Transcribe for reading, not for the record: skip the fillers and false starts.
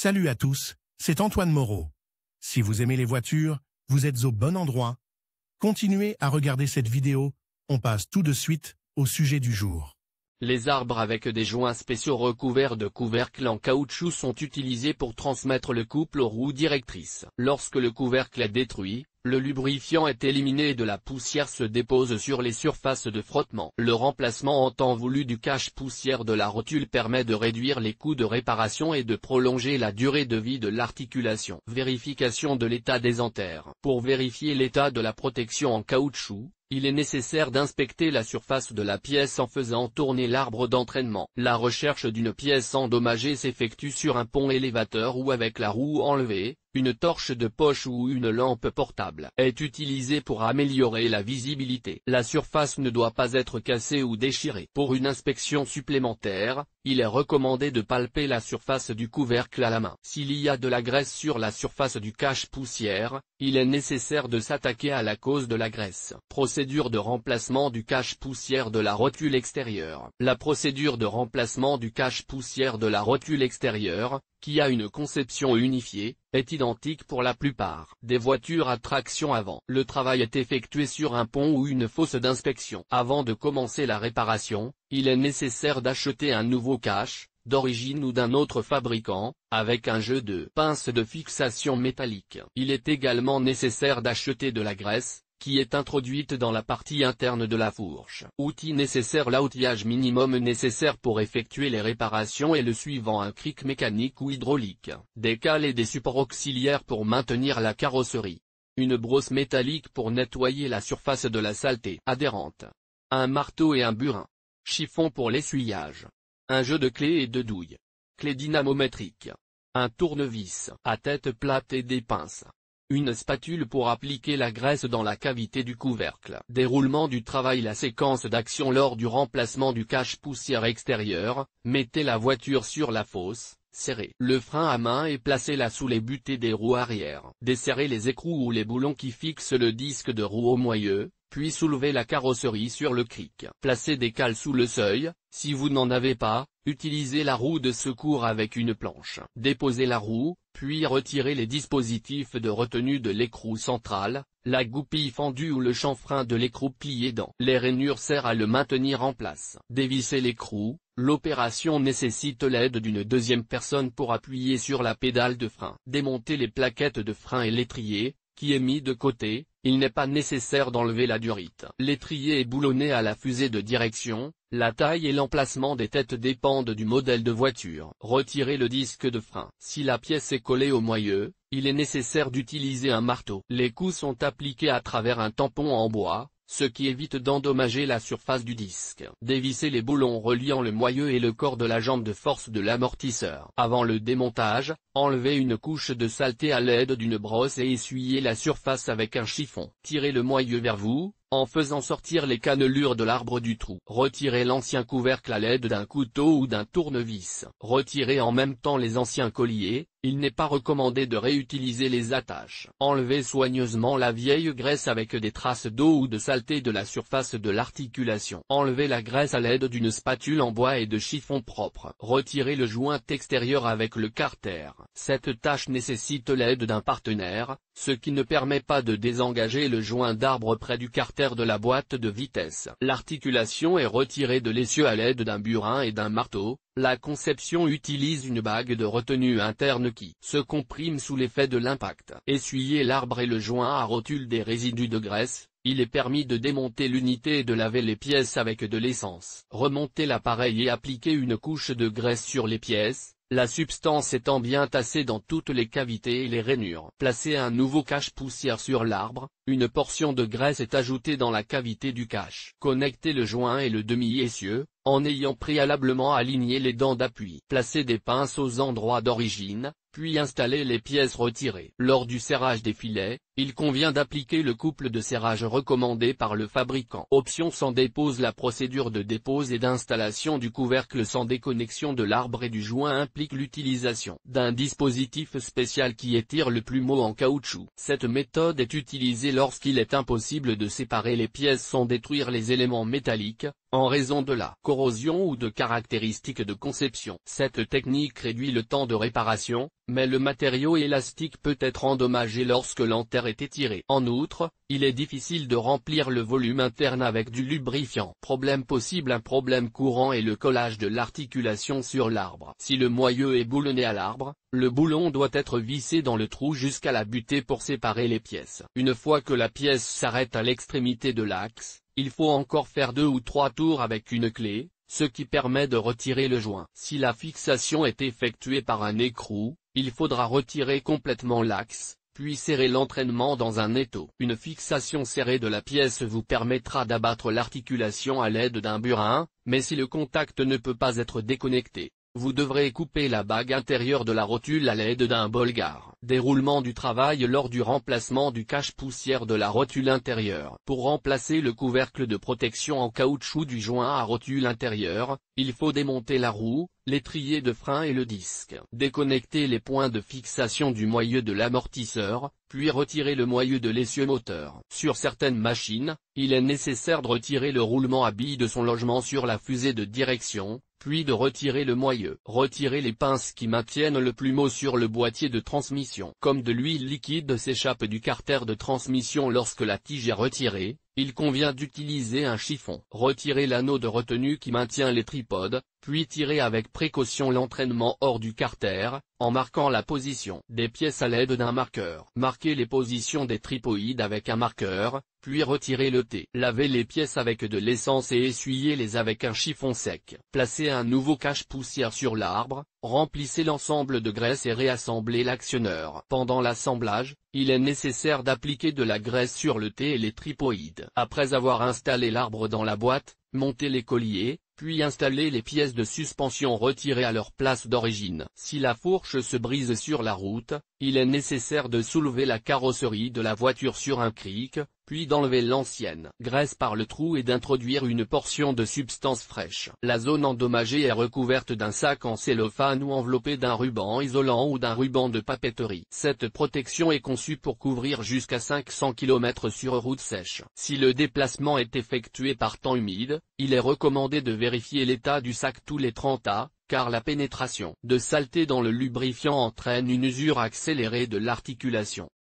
Salut à tous, c'est Antoine Moreau. Si vous aimez les voitures, vous êtes au bon endroit. Continuez à regarder cette vidéo, on passe tout de suite au sujet du jour. Les arbres avec des joints spéciaux recouverts de couvercles en caoutchouc sont utilisés pour transmettre le couple aux roues directrices. Lorsque le couvercle est détruit, le lubrifiant est éliminé et de la poussière se dépose sur les surfaces de frottement. Le remplacement en temps voulu du cache-poussière de la rotule permet de réduire les coûts de réparation et de prolonger la durée de vie de l'articulation. Vérification de l'état des anthères. Pour vérifier l'état de la protection en caoutchouc, il est nécessaire d'inspecter la surface de la pièce en faisant tourner l'arbre d'entraînement. La recherche d'une pièce endommagée s'effectue sur un pont élévateur ou avec la roue enlevée. Une torche de poche ou une lampe portable est utilisée pour améliorer la visibilité. La surface ne doit pas être cassée ou déchirée. Pour une inspection supplémentaire, il est recommandé de palper la surface du couvercle à la main. S'il y a de la graisse sur la surface du cache-poussière, il est nécessaire de s'attaquer à la cause de la graisse. Procédure de remplacement du cache-poussière de la rotule extérieure. La procédure de remplacement du cache-poussière de la rotule extérieure, qui a une conception unifiée, est identique pour la plupart des voitures à traction avant. Le travail est effectué sur un pont ou une fosse d'inspection. Avant de commencer la réparation, il est nécessaire d'acheter un nouveau cache, d'origine ou d'un autre fabricant, avec un jeu de pinces de fixation métallique. Il est également nécessaire d'acheter de la graisse, qui est introduite dans la partie interne de la fourche. Outils nécessaires. L'outillage minimum nécessaire pour effectuer les réparations est le suivant: un cric mécanique ou hydraulique, des cales et des supports auxiliaires pour maintenir la carrosserie, une brosse métallique pour nettoyer la surface de la saleté adhérente, un marteau et un burin, chiffon pour l'essuyage, un jeu de clés et de douilles, clé dynamométrique, un tournevis à tête plate et des pinces. Une spatule pour appliquer la graisse dans la cavité du couvercle. Déroulement du travail. La séquence d'action lors du remplacement du cache-poussière extérieur: mettez la voiture sur la fosse, serrez le frein à main et placez-la sous les butées des roues arrière. Desserrez les écrous ou les boulons qui fixent le disque de roue au moyeu, puis soulevez la carrosserie sur le cric. Placez des cales sous le seuil. Si vous n'en avez pas, utilisez la roue de secours avec une planche. Déposez la roue, puis retirez les dispositifs de retenue de l'écrou central, la goupille fendue ou le chanfrein de l'écrou plié dans les rainures sert à le maintenir en place. Dévissez l'écrou. L'opération nécessite l'aide d'une deuxième personne pour appuyer sur la pédale de frein. Démontez les plaquettes de frein et l'étrier, qui est mis de côté. Il n'est pas nécessaire d'enlever la durite. L'étrier est boulonné à la fusée de direction. La taille et l'emplacement des têtes dépendent du modèle de voiture. Retirez le disque de frein. Si la pièce est collée au moyeu, il est nécessaire d'utiliser un marteau. Les coups sont appliqués à travers un tampon en bois, ce qui évite d'endommager la surface du disque. Dévissez les boulons reliant le moyeu et le corps de la jambe de force de l'amortisseur. Avant le démontage, enlevez une couche de saleté à l'aide d'une brosse et essuyez la surface avec un chiffon. Tirez le moyeu vers vous, en faisant sortir les cannelures de l'arbre du trou. Retirez l'ancien couvercle à l'aide d'un couteau ou d'un tournevis. Retirez en même temps les anciens colliers. Il n'est pas recommandé de réutiliser les attaches. Enlevez soigneusement la vieille graisse avec des traces d'eau ou de saleté de la surface de l'articulation. Enlevez la graisse à l'aide d'une spatule en bois et de chiffon propre. Retirez le joint extérieur avec le carter. Cette tâche nécessite l'aide d'un partenaire, ce qui ne permet pas de désengager le joint d'arbre près du carter de la boîte de vitesse. L'articulation est retirée de l'essieu à l'aide d'un burin et d'un marteau. La conception utilise une bague de retenue interne qui se comprime sous l'effet de l'impact. Essuyez l'arbre et le joint à rotule des résidus de graisse. Il est permis de démonter l'unité et de laver les pièces avec de l'essence. Remontez l'appareil et appliquez une couche de graisse sur les pièces, la substance étant bien tassée dans toutes les cavités et les rainures. Placez un nouveau cache-poussière sur l'arbre. Une portion de graisse est ajoutée dans la cavité du cache. Connectez le joint et le demi-essieu, en ayant préalablement aligné les dents d'appui. Placez des pinces aux endroits d'origine, puis installez les pièces retirées. Lors du serrage des filets, il convient d'appliquer le couple de serrage recommandé par le fabricant. Option sans dépose. La procédure de dépose et d'installation du couvercle sans déconnexion de l'arbre et du joint implique l'utilisation d'un dispositif spécial qui étire le plumeau en caoutchouc. Cette méthode est utilisée lorsqu'il est impossible de séparer les pièces sans détruire les éléments métalliques, en raison de la corrosion ou de caractéristiques de conception. Cette technique réduit le temps de réparation, mais le matériau élastique peut être endommagé lorsque l'enter est étiré. En outre, il est difficile de remplir le volume interne avec du lubrifiant. Problème possible. Un problème courant est le collage de l'articulation sur l'arbre. Si le moyeu est boulonné à l'arbre, le boulon doit être vissé dans le trou jusqu'à la butée pour séparer les pièces. Une fois que la pièce s'arrête à l'extrémité de l'axe, il faut encore faire 2 ou 3 tours avec une clé, ce qui permet de retirer le joint. Si la fixation est effectuée par un écrou, il faudra retirer complètement l'axe, puis serrer l'entraînement dans un étau. Une fixation serrée de la pièce vous permettra d'abattre l'articulation à l'aide d'un burin, mais si le contact ne peut pas être déconnecté, vous devrez couper la bague intérieure de la rotule à l'aide d'un bolgar. Déroulement du travail lors du remplacement du cache-poussière de la rotule intérieure. Pour remplacer le couvercle de protection en caoutchouc du joint à rotule intérieure, il faut démonter la roue, l'étrier de frein et le disque. Déconnecter les points de fixation du moyeu de l'amortisseur, puis retirer le moyeu de l'essieu moteur. Sur certaines machines, il est nécessaire de retirer le roulement à billes de son logement sur la fusée de direction, puis de retirer le moyeu. Retirer les pinces qui maintiennent le plumeau sur le boîtier de transmission. Comme de l'huile liquide s'échappe du carter de transmission lorsque la tige est retirée, il convient d'utiliser un chiffon. Retirer l'anneau de retenue qui maintient les tripodes, puis tirer avec précaution l'entraînement hors du carter, en marquant la position des pièces à l'aide d'un marqueur. Marquer les positions des tripoïdes avec un marqueur, puis retirer le T. Laver les pièces avec de l'essence et essuyez-les avec un chiffon sec. Placez un nouveau cache-poussière sur l'arbre, remplissez l'ensemble de graisse et réassemblez l'actionneur. Pendant l'assemblage, il est nécessaire d'appliquer de la graisse sur le T et les tripoïdes. Après avoir installé l'arbre dans la boîte, montez les colliers, puis installez les pièces de suspension retirées à leur place d'origine. Si la fourche se brise sur la route, il est nécessaire de soulever la carrosserie de la voiture sur un cric, puis d'enlever l'ancienne graisse par le trou et d'introduire une portion de substance fraîche. La zone endommagée est recouverte d'un sac en cellophane ou enveloppée d'un ruban isolant ou d'un ruban de papeterie. Cette protection est conçue pour couvrir jusqu'à 500 km sur route sèche. Si le déplacement est effectué par temps humide, il est recommandé de vérifier l'état du sac tous les 30 à, car la pénétration de saleté dans le lubrifiant entraîne une usure accélérée de l'articulation.